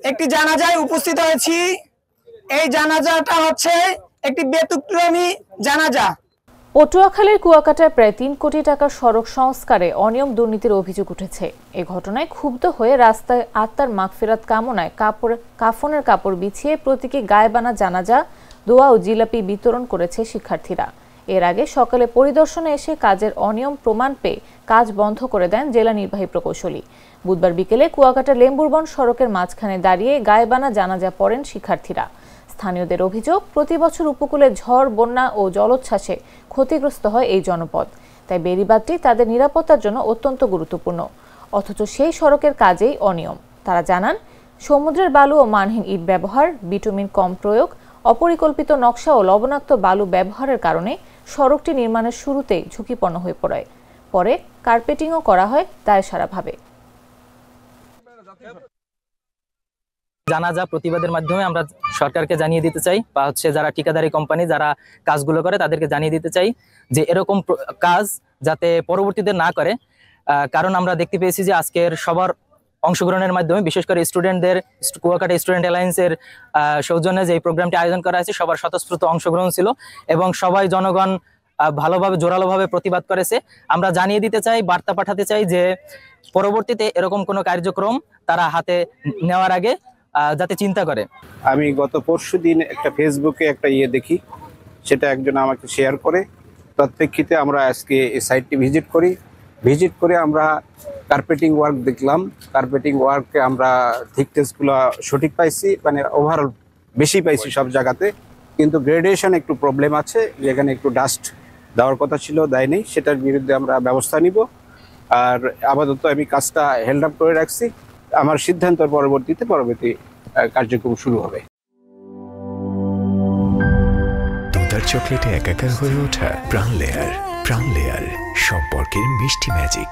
একটি জানাজায় উপস্থিত হয়েছি। এই জানাজাটা হচ্ছে একটি ব্যতিক্রমী জানাজা। পটুয়াখালীর কুয়াকাটায় প্রায় ৩ কোটি টাকার সড়ক সংস্কারে অনিয়ম দুর্নীতির অভিযোগ উঠেছে। এ ঘটনায় ক্ষুব্ধ হয়ে রাস্তায় আত্মার মাগফিরাত কামনায় কাফনের কাপড় বিছিয়ে প্রতীকী গায়েবানা জানাজা, দোয়া ও জিলাপি বিতরণ করেছে শিক্ষার্থীরা। এর আগে সকালে পরিদর্শনে এসে কাজের অনিয়ম প্রমাণ পেয়ে কাজ বন্ধ করে দেন জেলা নির্বাহী প্রকৌশলী। বুধবার বিকেলে কুয়াকাটা লেম্বুরবন সড়কের মাঝখানে দাঁড়িয়ে গায়েবানা জানাজা পড়েন শিক্ষার্থীরা। স্থানীয়দের অভিযোগ, প্রতি বছর উপকূলে ঝড়, বন্যা ও জলোচ্ছ্বাসে ক্ষতিগ্রস্ত হয় এই জনপদ। তাই বেড়িবাঁধটি তাদের নিরাপত্তার জন্য অত্যন্ত গুরুত্বপূর্ণ। অথচ সেই সড়কের কাজেই অনিয়ম। তারা জানান, সমুদ্রের বালু ও মানহীন ইট ব্যবহার, বিটুমিন কম প্রয়োগ, অপরিকল্পিত নকশা ও লবণাক্ত বালু ব্যবহারের কারণে সড়কটি নির্মাণের শুরুতেই ঝুঁকিপূর্ণ হয়ে পড়ে। পরে কার্পেটিংও করা হয় দায়সারাভাবে। জানাজা প্রতিবাদের মাধ্যমে আমরা সরকারকে জানিয়ে দিতে চাই, বা যারা ঠিকাদারি কোম্পানি যারা কাজগুলো করে তাদেরকে জানিয়ে দিতে চাই যে এরকম কাজ যাতে পরবর্তীতে না করে। কারণ আমরা দেখতে পেয়েছি যে আজকের সবার অংশগ্রহণের মাধ্যমে, বিশেষ করে স্টুডেন্টদের, কুয়াকাটা স্টুডেন্ট অ্যালায়েন্সের সৌজন্যে যে প্রোগ্রামটি আয়োজন করা হয়েছে, সবার স্বতঃস্ফূর্ত অংশগ্রহণ ছিল এবং সবাই জনগণ ভালোভাবে জোরালোভাবে প্রতিবাদ করেছে। আমরা জানিয়ে দিতে চাই, বার্তা পাঠাতে চাই যে পরবর্তীতে এরকম কোনো কার্যক্রম তারা হাতে নেওয়ার আগে যাতে চিন্তা করে। আমি গত পরশুদিন একটা ফেসবুকে একটা দেখি, সেটা একজন আমাকে শেয়ার করে। তৎপ্রেক্ষিতে আমরা আজকে এই সাইটটি ভিজিট করে আমরা কার্পেটিং ওয়ার্ক দেখলাম। কার্পেটিং ওয়ার্কে আমরা থিকনেসগুলো সঠিক পাইছি, মানে ওভারঅল বেশি পাইছি সব জায়গাতে, কিন্তু গ্রেডেশন একটু প্রবলেম আছে, যেখানে একটু ডাস্ট দেওয়ার কথা ছিল, দেয়নি। সেটার বিরুদ্ধে আমরা ব্যবস্থা নিব। আর আপাতত আমি কাজটা হেল্ড আপ করে রাখছি। আমার সিদ্ধান্তের পরবর্তী কার্যক্রম শুরু হবে। দুধার চকলেটে একাকার হয়ে ওঠা প্রাণ লেয়ার সম্পর্কের মিষ্টি ম্যাজিক।